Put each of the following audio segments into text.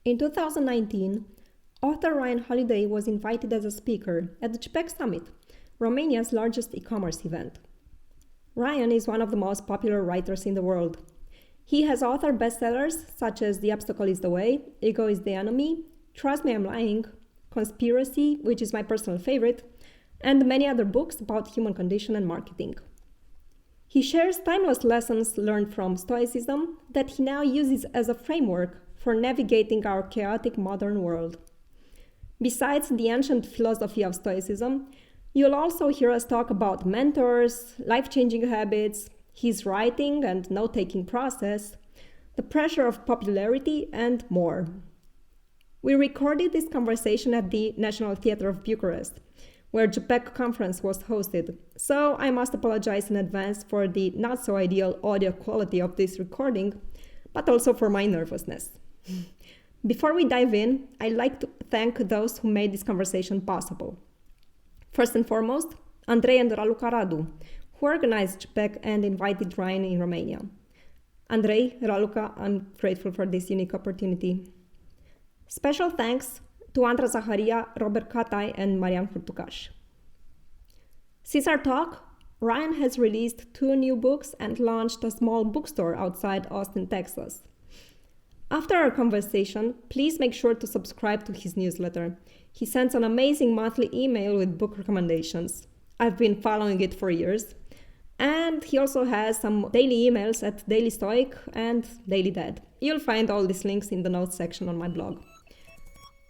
In 2019, author Ryan Holiday was invited as a speaker at the GPeC Summit, Romania's largest e-commerce event. Ryan is one of the most popular writers in the world. He has authored bestsellers such as The Obstacle is the Way, Ego is the Enemy, Trust Me I'm Lying, Conspiracy, which is my personal favorite, and many other books about human condition and marketing. He shares timeless lessons learned from stoicism that he now uses as a framework for navigating our chaotic modern world. Besides the ancient philosophy of stoicism, you'll also hear us talk about mentors, life-changing habits, his writing and note-taking process, the pressure of popularity, and more. We recorded this conversation at the National Theatre of Bucharest, where GPeC conference was hosted, so I must apologize in advance for the not-so-ideal audio quality of this recording, but also for my nervousness. Before we dive in, I'd like to thank those who made this conversation possible. First and foremost, Andrei and Raluca Radu, who organized GPeC and invited Ryan in Romania. Andrei, Raluca, I'm grateful for this unique opportunity. Special thanks to Andra Zaharia, Robert Katai, and Marian Hurtucaș. Since our talk, Ryan has released 2 new books and launched a small bookstore outside Austin, Texas. After our conversation, please make sure to subscribe to his newsletter. He sends an amazing monthly email with book recommendations. I've been following it for years. And he also has some daily emails at Daily Stoic and Daily Dad. You'll find all these links in the notes section on my blog.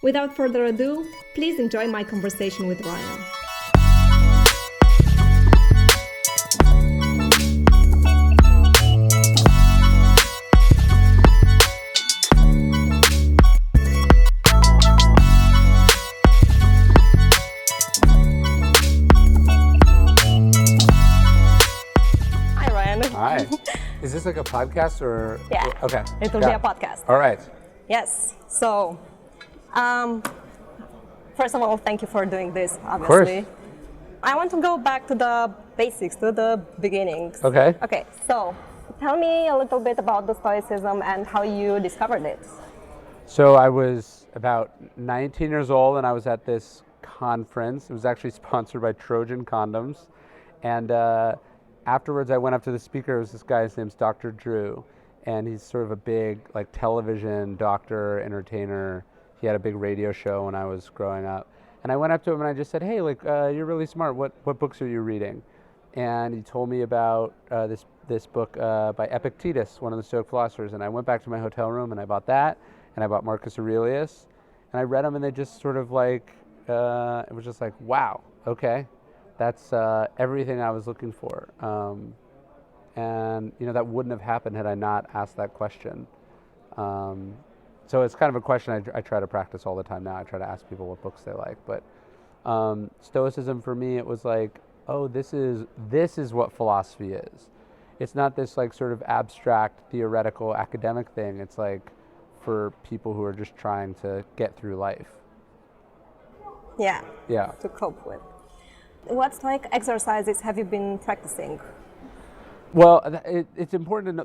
Without further ado, please enjoy my conversation with Ryan. Hi. Is this like a podcast or? Yeah. Okay. It will be a podcast. All right. Yes. So, first of all, thank you for doing this, obviously. Of course. I want to go back to the basics, to the beginnings. Okay. Okay, so tell me a little bit about the Stoicism and how you discovered it. So I was about 19 years old and I was at this conference. It was actually sponsored by Trojan Condoms. And afterwards I went up to the speaker. It was this guy, his name's Dr. Drew. And he's sort of a big like television doctor, entertainer. He had a big radio show when I was growing up. And I went up to him and I just said, hey, like you're really smart. What books are you reading? And he told me about this book by Epictetus, one of the Stoic philosophers. And I went back to my hotel room and I bought that. And I bought Marcus Aurelius. And I read them and they just sort of like, it was just like, wow, okay. That's everything I was looking for. And you know, that wouldn't have happened had I not asked that question. So it's kind of a question I try to practice all the time now. I try to ask people what books they like. But Stoicism for me, it was like, oh, this is what philosophy is. It's not this like sort of abstract, theoretical, academic thing. It's like for people who are just trying to get through life. Yeah. Yeah. To cope with. What Stoic exercises have you been practicing? Well, it's important to know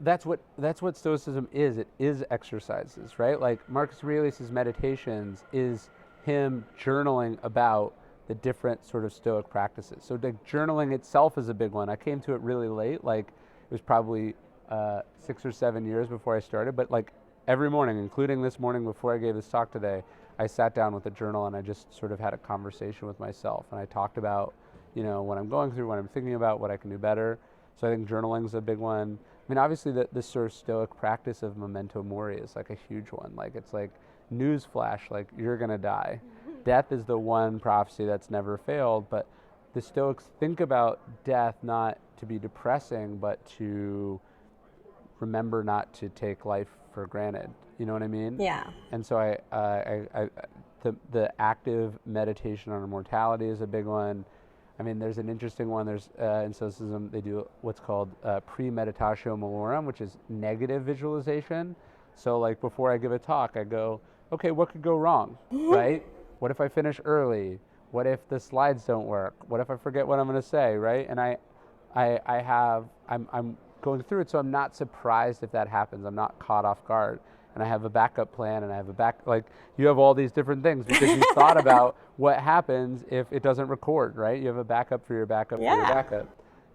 that's what Stoicism is. It is exercises, right? Like Marcus Aurelius' meditations is him journaling about the different sort of Stoic practices. So the journaling itself is a big one. I came to it really late, like it was probably 6 or 7 years before I started, but like every morning, including this morning before I gave this talk today, I sat down with a journal and I just sort of had a conversation with myself and I talked about, you know, what I'm going through, what I'm thinking about, what I can do better. So I think journaling is a big one. I mean, obviously this sort of Stoic practice of memento mori is like a huge one. Like it's like newsflash, like you're gonna die. Death is the one prophecy that's never failed, but the Stoics think about death not to be depressing, but to remember not to take life for granted. You know what I mean? Yeah. And so the active meditation on immortality is a big one. I mean, there's an interesting one. There's in Stoicism, they do what's called premeditatio malorum, which is negative visualization. So like before I give a talk, I go, okay, what could go wrong, right? What if I finish early? What if the slides don't work? What if I forget what I'm going to say, right? And I'm going through it, so I'm not surprised if that happens. I'm not caught off guard. and I have a backup plan, and I have like you have all these different things because you thought about what happens if it doesn't record, right? You have a backup for your backup for your backup.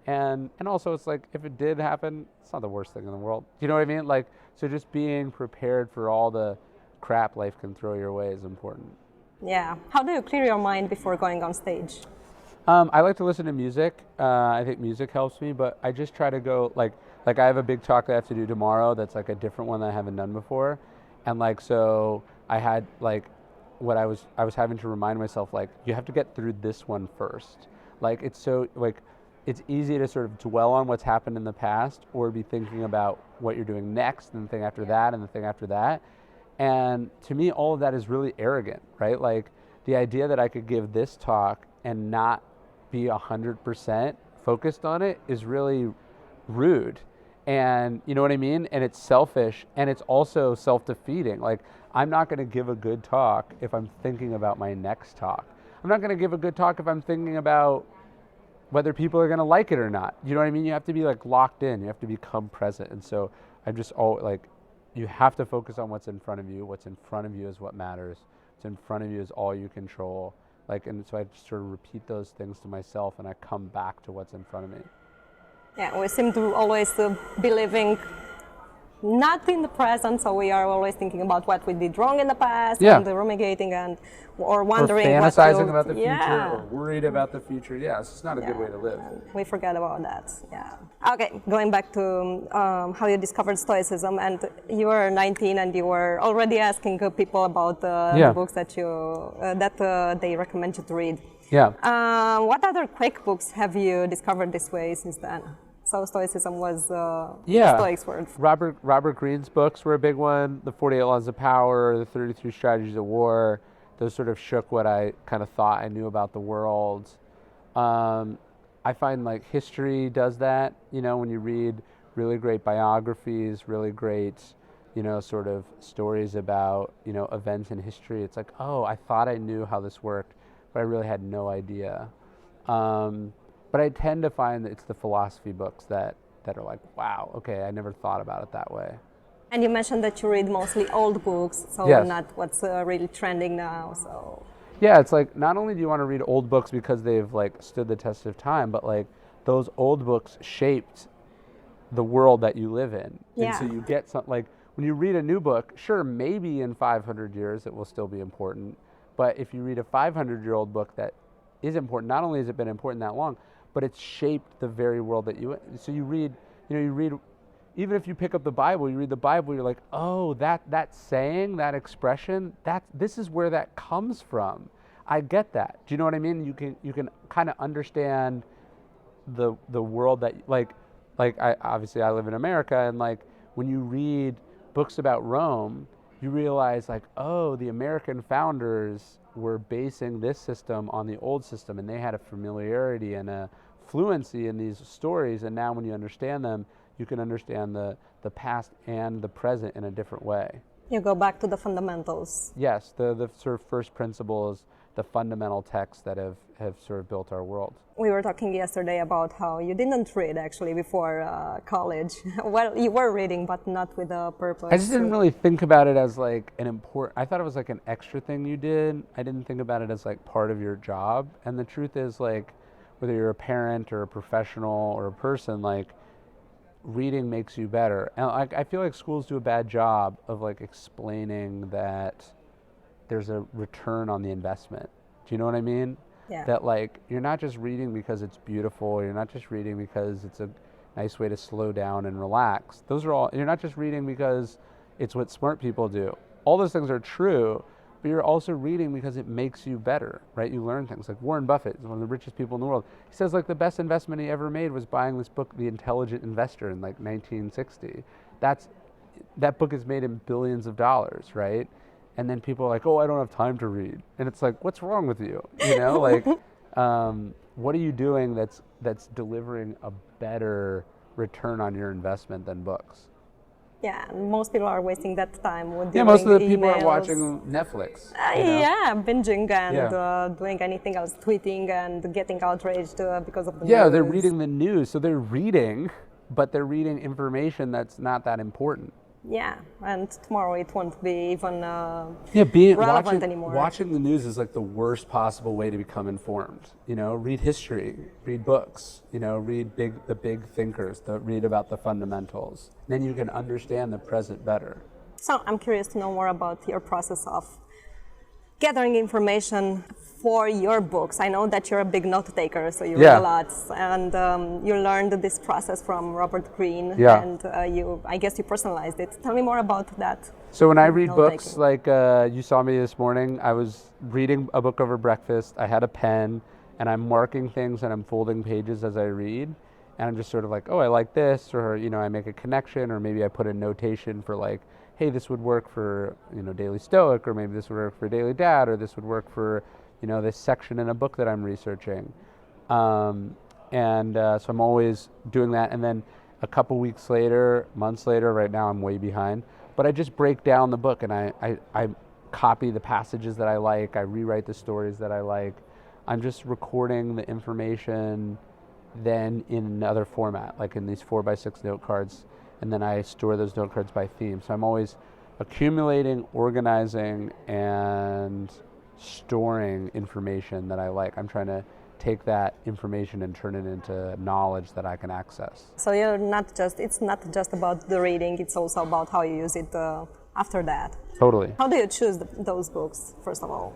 And also it's like, if it did happen, it's not the worst thing in the world. You know what I mean? Like, so just being prepared for all the crap life can throw your way is important. Yeah. How do you clear your mind before going on stage? I like to listen to music. I think music helps me, but I just try to go like I have a big talk that I have to do tomorrow that's like a different one that I haven't done before. And like, so I had like, I was having to remind myself, like, you have to get through this one first. Like, it's so like, it's easy to sort of dwell on what's happened in the past or be thinking about what you're doing next and the thing after that and the thing after that. And to me, all of that is really arrogant, right? Like, the idea that I could give this talk and not be 100% focused on it is really rude. And you know what I mean? And it's selfish, and it's also self-defeating. Like, I'm not going to give a good talk if I'm thinking about my next talk. I'm not going to give a good talk if I'm thinking about whether people are going to like it or not. You know what I mean? You have to be like locked in. You have to become present. And so I'm just like, you have to focus on what's in front of you. What's in front of you is what matters. What's in front of you is all you control. Like, and so I just sort of repeat those things to myself, and I come back to what's in front of me. Yeah, we seem to always be living not in the present, so we are always thinking about what we did wrong in the past, and ruminating or wondering, or fantasizing about the future, or worried about the future. Yeah, it's just not a good way to live. We forget about that. Yeah. Okay, going back to how you discovered stoicism, and you were 19, and you were already asking people about the books that they recommend you to read. Yeah. What other quick books have you discovered this way since then? So stoicism was Stoics word. Robert Greene's books were a big one. The 48 Laws of Power, the 33 Strategies of War. Those sort of shook what I kind of thought I knew about the world. I find like history does that. You know, when you read really great biographies, really great, you know, sort of stories about, you know, events in history. It's like, oh, I thought I knew how this worked, but I really had no idea. But I tend to find that it's the philosophy books that are like, wow, okay, I never thought about it that way. And you mentioned that you read mostly old books, so not what's really trending now. So yeah, it's like, not only do you want to read old books because they've like stood the test of time, but like those old books shaped the world that you live in. And so you get something like, when you read a new book, sure, maybe in 500 years it will still be important. But if you read a 500-year-old book that is important, not only has it been important that long, but it's shaped the very world that you. So you read, even if you pick up the Bible, you read the Bible, you're like, oh, that saying, that expression, this is where that comes from. I get that. Do you know what I mean? You can kind of understand the world that like I live in America, and like when you read books about Rome, you realize like, oh, the American founders were basing this system on the old system, and they had a familiarity and a fluency in these stories, and now when you understand them, you can understand the past and the present in a different way. You go back to the fundamentals. Yes, the sort of first principles, the fundamental texts that have sort of built our world. We were talking yesterday about how you didn't read actually before college. Well, you were reading, but not with a purpose. I just didn't really think about it as like an important, I thought it was like an extra thing you did. I didn't think about it as like part of your job. And the truth is, like, whether you're a parent or a professional or a person, like, reading makes you better. And I feel like schools do a bad job of like explaining that there's a return on the investment. Do you know what I mean? Yeah. That like, you're not just reading because it's beautiful, you're not just reading because it's a nice way to slow down and relax. Those are all, you're not just reading because it's what smart people do. All those things are true, but you're also reading because it makes you better, right? You learn things. Like Warren Buffett is one of the richest people in the world. He says like the best investment he ever made was buying this book, The Intelligent Investor, in like 1960. That book has made him billions of dollars, right? And then people are like, oh, I don't have time to read. And it's like, what's wrong with you? You know, like, what are you doing that's delivering a better return on your investment than books? Yeah, most people are wasting that time with most of the emails. people are watching Netflix. Yeah, binging and doing anything else, tweeting and getting outraged because of the news. Yeah, they're reading the news. So they're reading, but they're reading information that's not that important. Yeah, and tomorrow it won't be even relevant anymore. Watching the news is like the worst possible way to become informed. Read history, read books, read the big thinkers, read about the fundamentals. Then you can understand the present better. So I'm curious to know more about your process of gathering information for your books. I know that you're a big note taker, so you read a lot, and you learned this process from Robert Greene, and I guess you personalized it. Tell me more about that. So when I read books, like you saw me this morning, I was reading a book over breakfast. I had a pen, and I'm marking things, and I'm folding pages as I read, and I'm just sort of like, oh, I like this, or I make a connection, or maybe I put a notation for like, hey, this would work for Daily Stoic, or maybe this would work for Daily Dad, or this would work for this section in a book that I'm researching. So I'm always doing that. And then a couple weeks later, months later, right now I'm way behind, but I just break down the book and I copy the passages that I like, I rewrite the stories that I like. I'm just recording the information then in another format, like in these 4x6 note cards, and then I store those note cards by theme. So I'm always accumulating, organizing, and storing information that I like. I'm trying to take that information and turn it into knowledge that I can access. So it's not just about the reading, it's also about how you use it after that. Totally. How do you choose those books, first of all?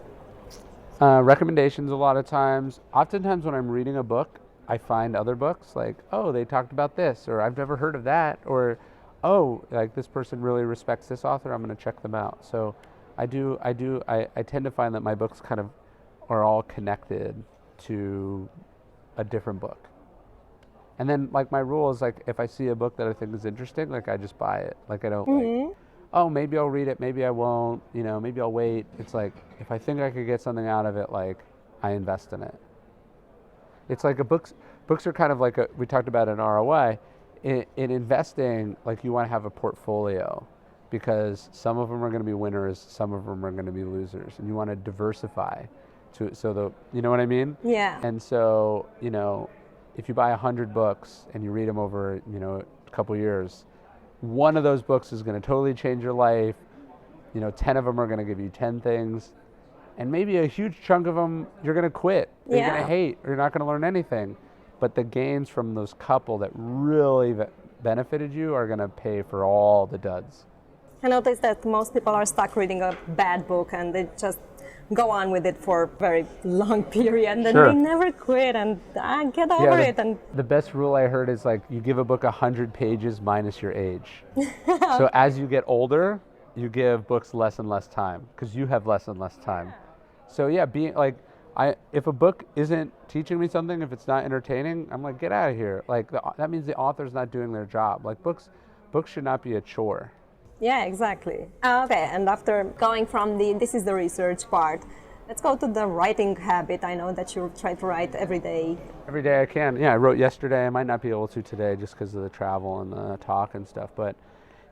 Recommendations a lot of times. Oftentimes when I'm reading a book, I find other books like, oh, they talked about this, or I've never heard of that, or oh, like this person really respects this author, I'm going to check them out. So I tend to find that my books kind of are all connected to a different book. And then like my rule is like, if I see a book that I think is interesting, like I just buy it. Like I don't like, oh, maybe I'll read it, maybe I won't, maybe I'll wait. It's like, if I think I could get something out of it, like I invest in it. It's like books are kind of like we talked about in ROI. In investing, like you want to have a portfolio, because some of them are going to be winners, some of them are going to be losers, and you want to diversify you know what I mean? Yeah. And so, if you buy 100 books and you read them over, a couple years, one of those books is going to totally change your life. 10 of them are going to give you 10 things, and maybe a huge chunk of them you're going to quit, or you're going to hate, or you're not going to learn anything. But the gains from those couple that really benefited you are going to pay for all the duds. I noticed that most people are stuck reading a bad book and they just go on with it for a very long period, and then they never quit and get over it. And the best rule I heard is like, you give a book 100 pages minus your age. So as you get older, you give books less and less time because you have less and less time. So being like, if a book isn't teaching me something, if it's not entertaining, I'm like, get out of here. Like that means the author's not doing their job. Like books should not be a chore. Yeah, exactly. Okay, and after going from this is the research part, let's go to the writing habit. I know that you try to write every day. Every day I can. Yeah, I wrote yesterday. I might not be able to today just because of the travel and the talk and stuff. But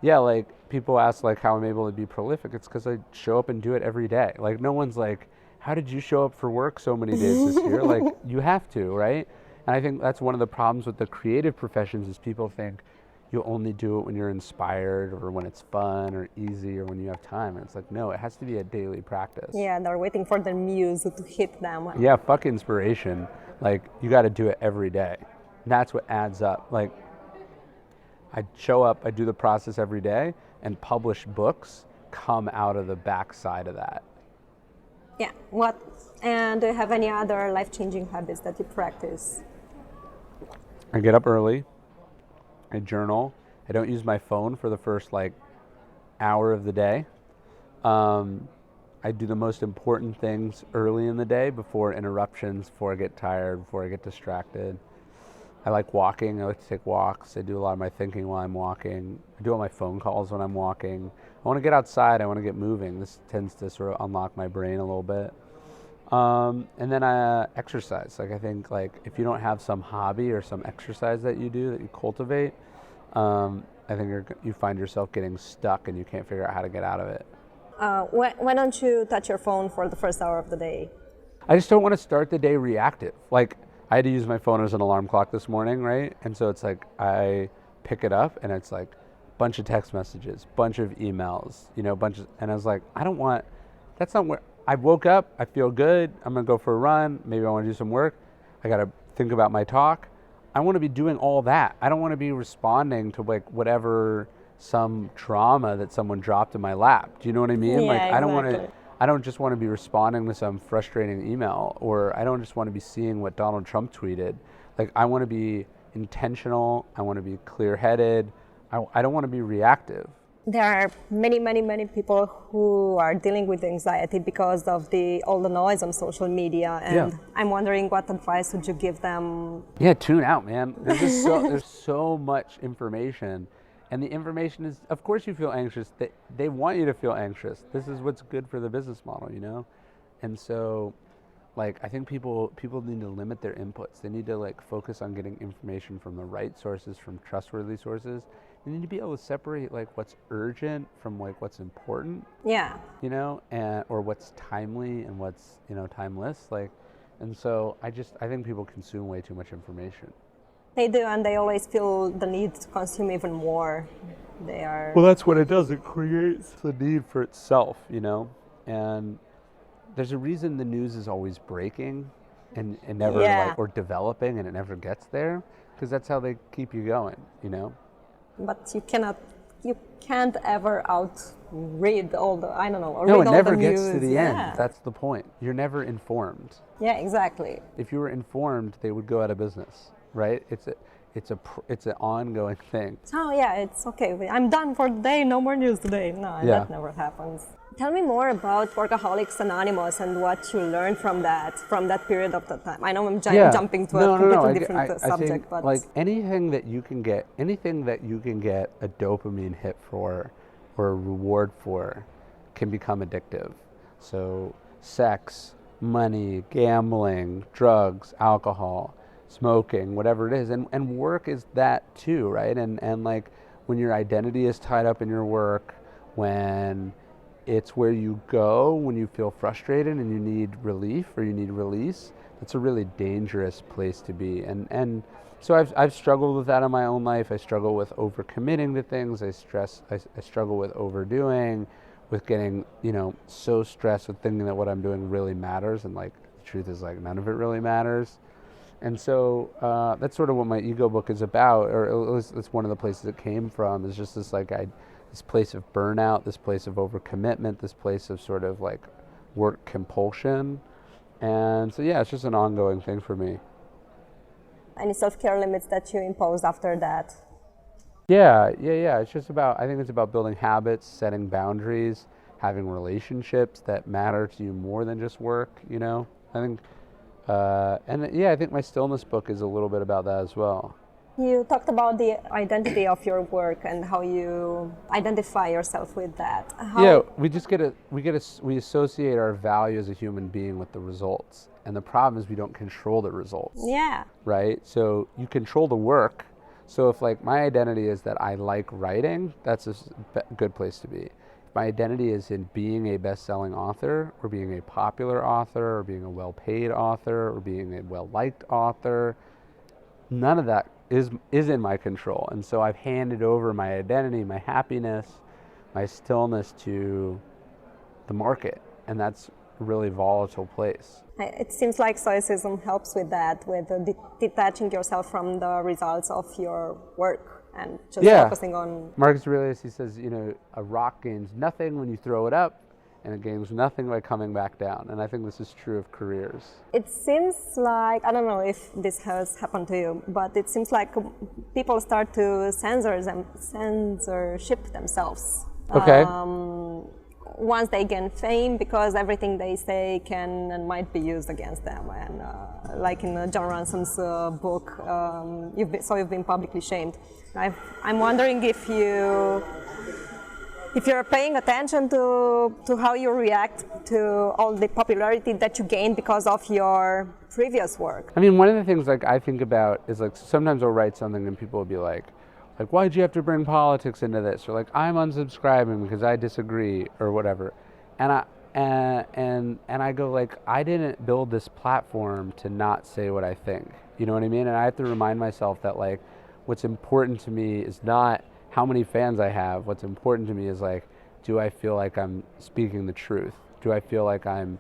yeah, like people ask like how I'm able to be prolific. It's because I show up and do it every day. Like no one's like, how did you show up for work so many days this year? Like you have to, right? And I think that's one of the problems with the creative professions is people think you only do it when you're inspired or when it's fun or easy or when you have time. And it's like, no, it has to be a daily practice. Yeah, they're waiting for the muse to hit them. Yeah, fuck inspiration. Like you got to do it every day. And that's what adds up. Like I show up, I do the process every day, and published books come out of the backside of that. Yeah. And do you have any other life-changing habits that you practice? I get up early. I journal. I don't use my phone for the first hour of the day. I do the most important things early in the day before interruptions, before I get tired, before I get distracted. I like walking. I like to take walks. I do a lot of my thinking while I'm walking. I do all my phone calls when I'm walking. I want to get outside. I want to get moving. This tends to sort of unlock my brain a little bit. And then I exercise. I think if you don't have some hobby or some exercise that you do that you cultivate, I think you find yourself getting stuck and you can't figure out how to get out of it. Why don't you touch your phone for the first hour of the day? I just don't want to start the day reactive. I had to use my phone as an alarm clock this morning, right? And so it's I pick it up and it's bunch of text messages, bunch of emails, and I was like, that's not where, I woke up, I feel good, I'm gonna go for a run, maybe I wanna do some work, I gotta think about my talk. I wanna be doing all that. I don't wanna be responding to like whatever, some trauma that someone dropped in my lap. Do you know what I mean? Yeah, like exactly. I don't just want to be responding to some frustrating email, or I don't just want to be seeing what Donald Trump tweeted. Like, I want to be intentional. I want to be clear-headed. I don't want to be reactive. There are many people who are dealing with anxiety because of all the noise on social media, and I'm wondering, what advice would you give them? Yeah, tune out, man. There's so much information. And the information is, of course you feel anxious. They want you to feel anxious. This is what's good for the business model, And so, like, I think people need to limit their inputs. They need to like focus on getting information from the right sources, from trustworthy sources. They need to be able to separate like what's urgent from like what's important. Yeah. And or what's timely and what's timeless. Like, and so I think people consume way too much information. They do, and they always feel the need to consume even more. Well, that's what it does. It creates the need for itself, And there's a reason the news is always breaking and never or developing, and it never gets there, because that's how they keep you going, But you can't ever outread all the, I don't know, or no, read it all never the gets news. to the end. That's the point. You're never informed. Yeah, exactly. If you were informed, they would go out of business, right? It's an ongoing thing. Oh yeah, it's okay. I'm done for the day. No more news today. No, that never happens. Tell me more about Workaholics Anonymous and what you learned from that period of the time. I know I'm jumping to a completely different subject, I think, but like anything that you can get a dopamine hit for or a reward for can become addictive. So sex, money, gambling, drugs, alcohol, smoking, whatever it is, and work is that too, right? And like when your identity is tied up in your work, when it's where you go when you feel frustrated and you need relief or you need release, that's a really dangerous place to be. And so I've struggled with that in my own life. I struggle with overcommitting to things. I struggle with overdoing, with getting so stressed with thinking that what I'm doing really matters, and like the truth is like none of it really matters. And so that's sort of what my ego book is about, or at least that's one of the places it came from. Is just this this place of burnout, this place of overcommitment, this place of sort of like work compulsion. And so it's just an ongoing thing for me. Any self-care limits that you imposed after that? Yeah. It's just I think it's about building habits, setting boundaries, having relationships that matter to you more than just work, I think. I think my stillness book is a little bit about that as well. You talked about the identity of your work and how you identify yourself with that. We associate our value as a human being with the results, and the problem is we don't control the results. Yeah. Right. So you control the work. So if like my identity is that I like writing, that's a good place to be. My identity is in being a best-selling author, or being a popular author, or being a well-paid author, or being a well-liked author. None of that is in my control. And so I've handed over my identity, my happiness, my stillness to the market. And that's a really volatile place. It seems like stoicism helps with that, with detaching yourself from the results of your work and just focusing on... Marcus Aurelius, he says, a rock gains nothing when you throw it up, and it gains nothing by coming back down. And I think this is true of careers. It seems like, I don't know if this has happened to you, but it seems like people start to censorship themselves. Okay. Once they gain fame, because everything they say can and might be used against them. And like in John Ransom's book, you've been publicly shamed. I'm wondering if you're paying attention to how you react to all the popularity that you gained because of your previous work. I mean, one of the things like I think about is like sometimes I'll write something and people will be like, why'd you have to bring politics into this? Or like, I'm unsubscribing because I disagree or whatever. And I go like, I didn't build this platform to not say what I think. You know what I mean? And I have to remind myself that like, what's important to me is not how many fans I have. What's important to me is like, do I feel like I'm speaking the truth? Do I feel like I'm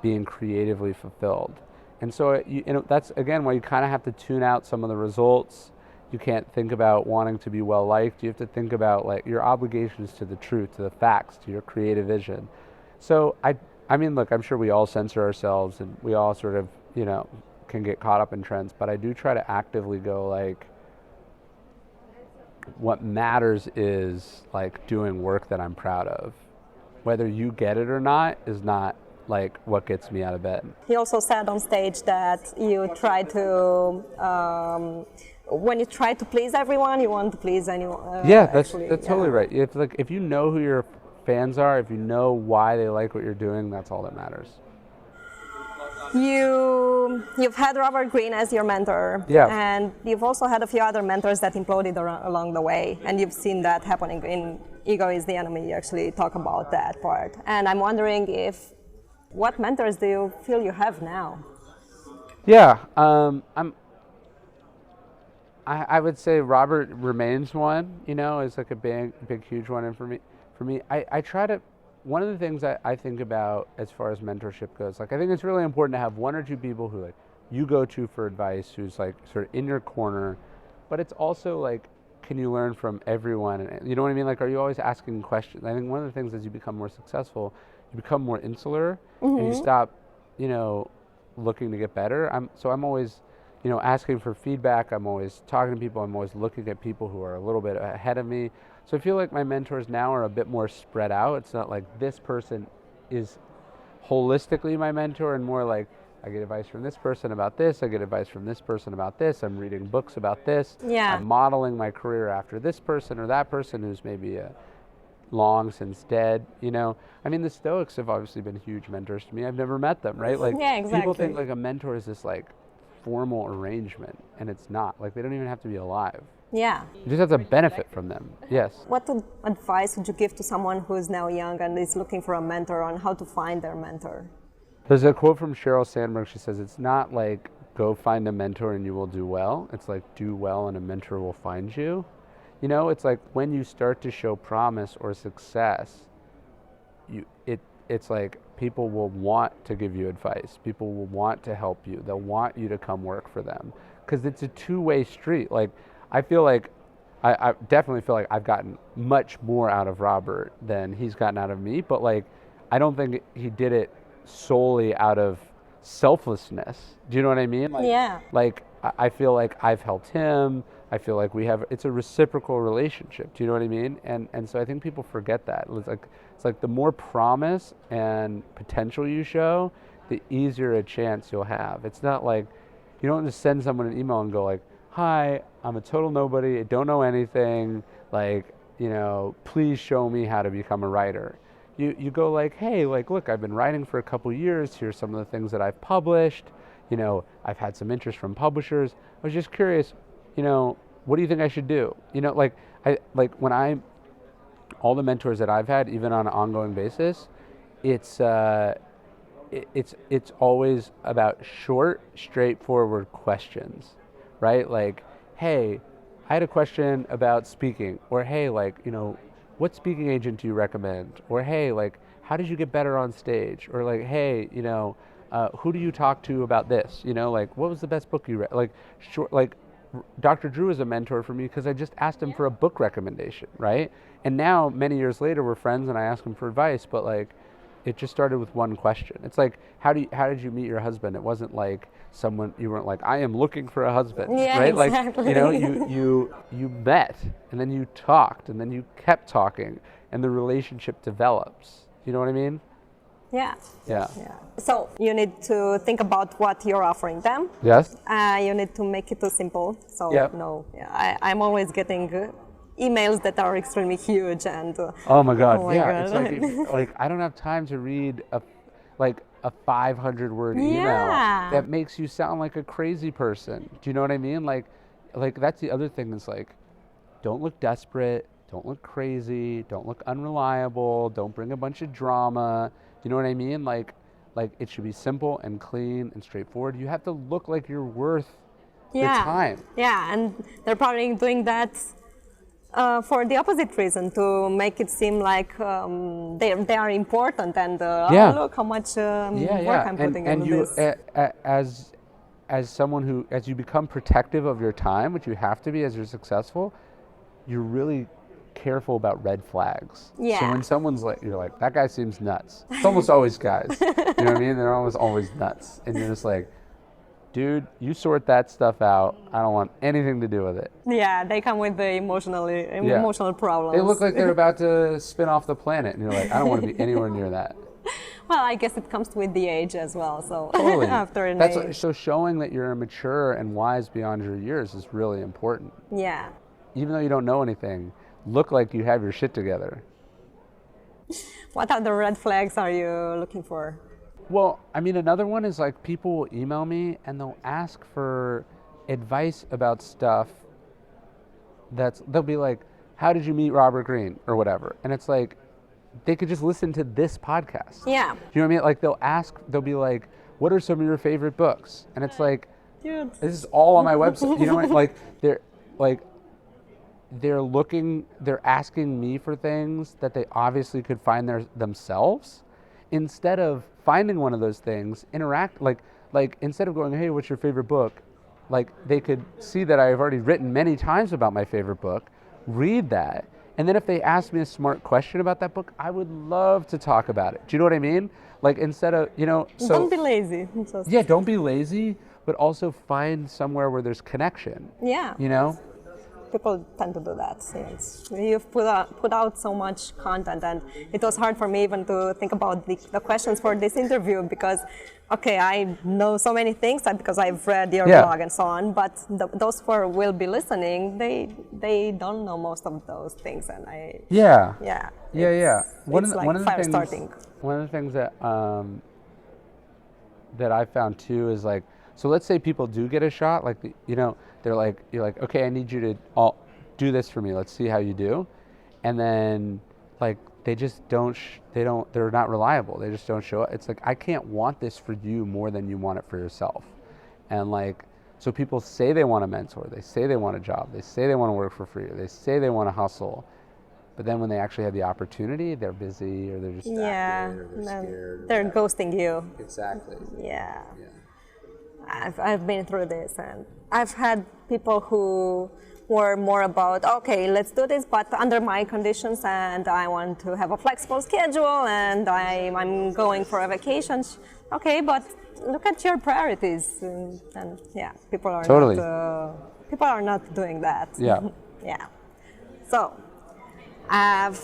being creatively fulfilled? And so, that's, again, why you kind of have to tune out some of the results. You can't think about wanting to be well liked. You have to think about like your obligations to the truth, to the facts, to your creative vision. So I mean, look, I'm sure we all censor ourselves and we all sort of, can get caught up in trends, but I do try to actively go like, what matters is like doing work that I'm proud of. Whether you get it or not is not like what gets me out of bed. He also said on stage that you try to, when you try to please everyone, you want to please anyone. Yeah, that's totally right. If you know who your fans are, if you know why they like what you're doing, that's all that matters. You've had Robert Greene as your mentor, and you've also had a few other mentors that imploded along the way, and you've seen that happening in Ego is the Enemy. You actually talk about that part, and I'm wondering what mentors do you feel you have now? Yeah, I would say Robert remains one. Is like a big, huge one, and for me, I try to. One of the things I think about as far as mentorship goes, like I think it's really important to have one or two people who like you go to for advice, who's like sort of in your corner, but it's also like, can you learn from everyone? And you know what I mean? Like, are you always asking questions? I think one of the things as you become more successful, you become more insular, and you stop, looking to get better. I'm always, asking for feedback. I'm always talking to people. I'm always looking at people who are a little bit ahead of me. So I feel like my mentors now are a bit more spread out. It's not like this person is holistically my mentor, and more like I get advice from this person about this, I get advice from this person about this, I'm reading books about this, I'm modeling my career after this person or that person who's maybe long since dead. I mean, the Stoics have obviously been huge mentors to me. I've never met them, right? Like, people think like a mentor is this like formal arrangement, and it's not. Like, they don't even have to be alive. Yeah. You just have to benefit from them. Yes. What advice would you give to someone who is now young and is looking for a mentor on how to find their mentor? There's a quote from Sheryl Sandberg. She says, it's not like go find a mentor and you will do well. It's like do well and a mentor will find you. It's like when you start to show promise or success, it's like people will want to give you advice. People will want to help you. They'll want you to come work for them because it's a two-way street. Like, I feel like, I definitely feel like I've gotten much more out of Robert than he's gotten out of me, but like, I don't think he did it solely out of selflessness. Do you know what I mean? Like, Like, I feel like I've helped him. I feel like it's a reciprocal relationship. Do you know what I mean? And so I think people forget that. It's like the more promise and potential you show, the easier a chance you'll have. It's not like, you don't just send someone an email and go like, hi, I'm a total nobody, I don't know anything, like, please show me how to become a writer. You go like, hey, like, look, I've been writing for a couple years, here's some of the things that I've published, I've had some interest from publishers, I was just curious, what do you think I should do? All the mentors that I've had, even on an ongoing basis, it's always about short, straightforward questions. Right? Like, hey, I had a question about speaking, or hey, like, what speaking agent do you recommend? Or hey, like, how did you get better on stage? Or like, hey, who do you talk to about this? Like, what was the best book you read? Like, short, like, Dr. Drew is a mentor for me because I just asked him for a book recommendation, right? And now, many years later, we're friends and I ask him for advice, but like, it just started with one question. It's like, how did you meet your husband? It wasn't like you weren't like, I am looking for a husband, right? Exactly. Like, you met, and then you talked, and then you kept talking, and the relationship develops. You know what I mean? Yeah. Yeah. So you need to think about what you're offering them. Yes. You need to make it too simple. So I'm always getting emails that are extremely huge and. Oh my God! God. It's like I don't have time to read a 500-word email that makes you sound like a crazy person. Do you know what I mean? Like that's the other thing. Is like, don't look desperate. Don't look crazy. Don't look unreliable. Don't bring a bunch of drama. You know what I mean? Like it should be simple and clean and straightforward. You have to look like you're worth the time. Yeah, and they're probably doing that For the opposite reason, to make it seem like they are important and Yeah. oh, look how much Yeah, work I'm putting and into you this. as someone who, as you become protective of your time, which you have to be as you're successful, you're really careful about red flags. Yeah. So when someone's like, you're like, that guy seems nuts. It's almost always guys. You know what I mean? They're always nuts, and you're just like, dude, you sort that stuff out. I don't want anything to do with it. Yeah, they come with the emotional problems. They look like they're about to spin off the planet, and you're like, I don't want to be anywhere near that. Well, I guess it comes with the age as well. So Totally. after an age. So showing that you're mature and wise beyond your years is really important. Yeah. Even though you don't know anything, look like you have your shit together. What other red flags are you looking for? Well, I mean, another one is like people will email me and they'll ask for advice about stuff they'll be like, how did you meet Robert Greene or whatever? And it's like, they could just listen to this podcast. Yeah. Do you know what I mean? Like they'll be like, what are some of your favorite books? And it's like, dude, this is all on my website. You know what? Like they're asking me for things that they obviously could find themselves, instead of finding one of those things, like instead of going, hey, what's your favorite book? Like they could see that I've already written many times about my favorite book, read that, and then if they ask me a smart question about that book, I would love to talk about it. Do you know what I mean? Like instead of, so don't be lazy. Yeah, don't be lazy, but also find somewhere where there's connection. Yeah. You know? People tend to do that. Yes. You've put out so much content, and it was hard for me even to think about the questions for this interview because, okay, I know so many things because I've read your blog and so on, but those who will be listening, they don't know most of those things, and One of the things that that I found too is like, so let's say people do get a shot, like, you're like, okay, I need you to do this for me. Let's see how you do. And then like, they just they're not reliable. They just don't show up. It's like, I can't want this for you more than you want it for yourself. And like, so people say they want a mentor. They say they want a job. They say they want to work for free. Or they say they want to hustle. But then when they actually have the opportunity, they're busy or they're just distracted or they're scared. They're ghosting you. Exactly. Yeah. I've been through this, and I've had people who were more about, okay, let's do this, but under my conditions, and I want to have a flexible schedule, and I'm going for a vacation. Okay, but look at your priorities, and people are not doing that. Yeah. Yeah. So, I have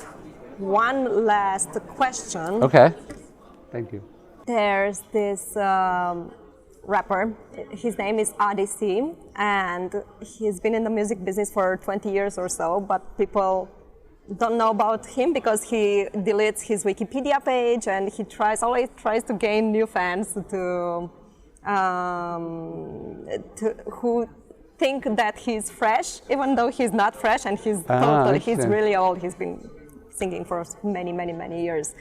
one last question. Okay. Thank you. There's this rapper. His name is Odyssey, and he's been in the music business for 20 years or so, but people don't know about him because he deletes his Wikipedia page, and he always tries to gain new fans who think that he's fresh, even though he's not fresh, and he's really old. He's been singing for many, many, many years.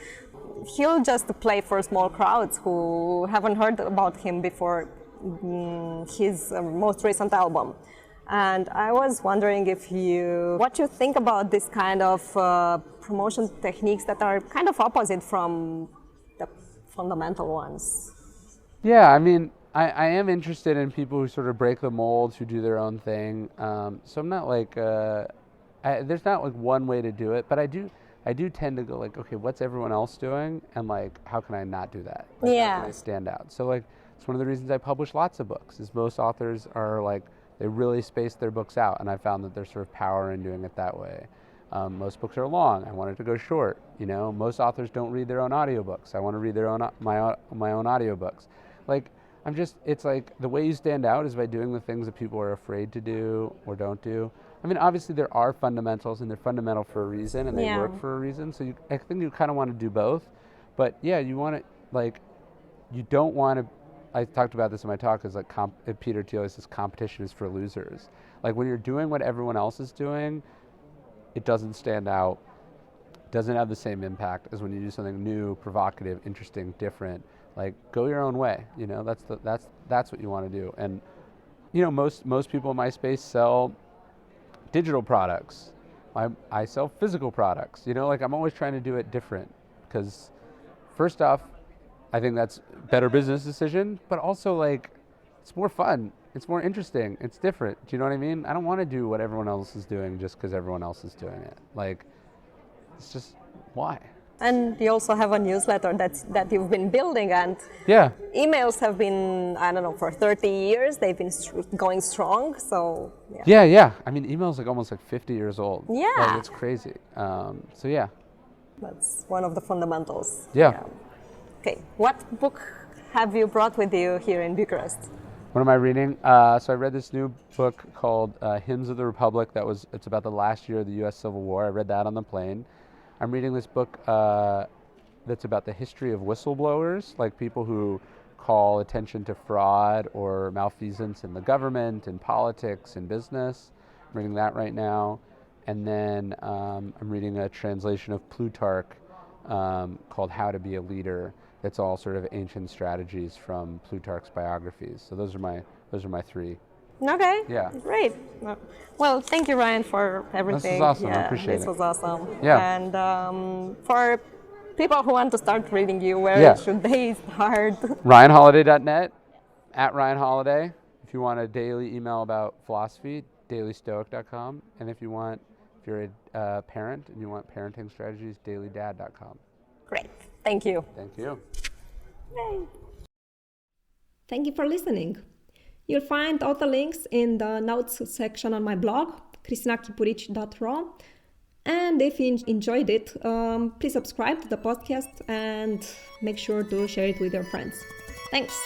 He'll just play for small crowds who haven't heard about him before his most recent album. And I was wondering what you think about this kind of promotion techniques that are kind of opposite from the fundamental ones. Yeah, I mean, I am interested in people who sort of break the mold, who do their own thing. So I'm not like, there's not like one way to do it, but I do tend to go like, okay, what's everyone else doing? And like, how can I not do that? Like, how can I stand out? So like, it's one of the reasons I publish lots of books, is most authors are like, they really space their books out, and I found that there's sort of power in doing it that way. Most books are long. I wanted to go short. Most authors don't read their own audiobooks. I want to read my own audiobooks. Like, it's like the way you stand out is by doing the things that people are afraid to do or don't do. I mean, obviously there are fundamentals, and they're fundamental for a reason, and they work for a reason. So I think you kind of want to do both. But yeah, you want to, like, you don't want to, I talked about this in my talk, is like Peter Thiel says competition is for losers. Like, when you're doing what everyone else is doing, it doesn't stand out, doesn't have the same impact as when you do something new, provocative, interesting, different. Like, go your own way. That's what you want to do. And most people in my space sell digital products. I sell physical products. You know, like I'm always trying to do it different because first off, I think that's a better business decision, but also like it's more fun. It's more interesting. It's different. Do you know what I mean? I don't want to do what everyone else is doing just because everyone else is doing it. Like, it's just, why? And you also have a newsletter that you've been building, and yeah, emails have been, I don't know, for 30 years. They've been going strong, so yeah. I mean, email's like almost like 50 years old. Yeah. Like, it's crazy. So yeah. That's one of the fundamentals. Yeah. Okay, what book have you brought with you here in Bucharest? What am I reading? So I read this new book called Hymns of the Republic. It's about the last year of the U.S. Civil War. I read that on the plane. I'm reading this book that's about the history of whistleblowers, like people who call attention to fraud or malfeasance in the government, in politics, in business. I'm reading that right now. And then I'm reading a translation of Plutarch called How to Be a Leader. It's all sort of ancient strategies from Plutarch's biographies. So those are my three. Okay. Yeah. Great. Well, thank you, Ryan, for everything. This is awesome. I appreciate it. This was awesome. Yeah. And for people who want to start reading you, where should they start? RyanHoliday.net, @RyanHoliday. If you want a daily email about philosophy, dailystoic.com. And if you're a parent and you want parenting strategies, dailydad.com. Great. Thank you. Thank you. Yay. Thank you for listening. You'll find all the links in the notes section on my blog, cristinachipurici.ro. And if you enjoyed it, please subscribe to the podcast and make sure to share it with your friends. Thanks.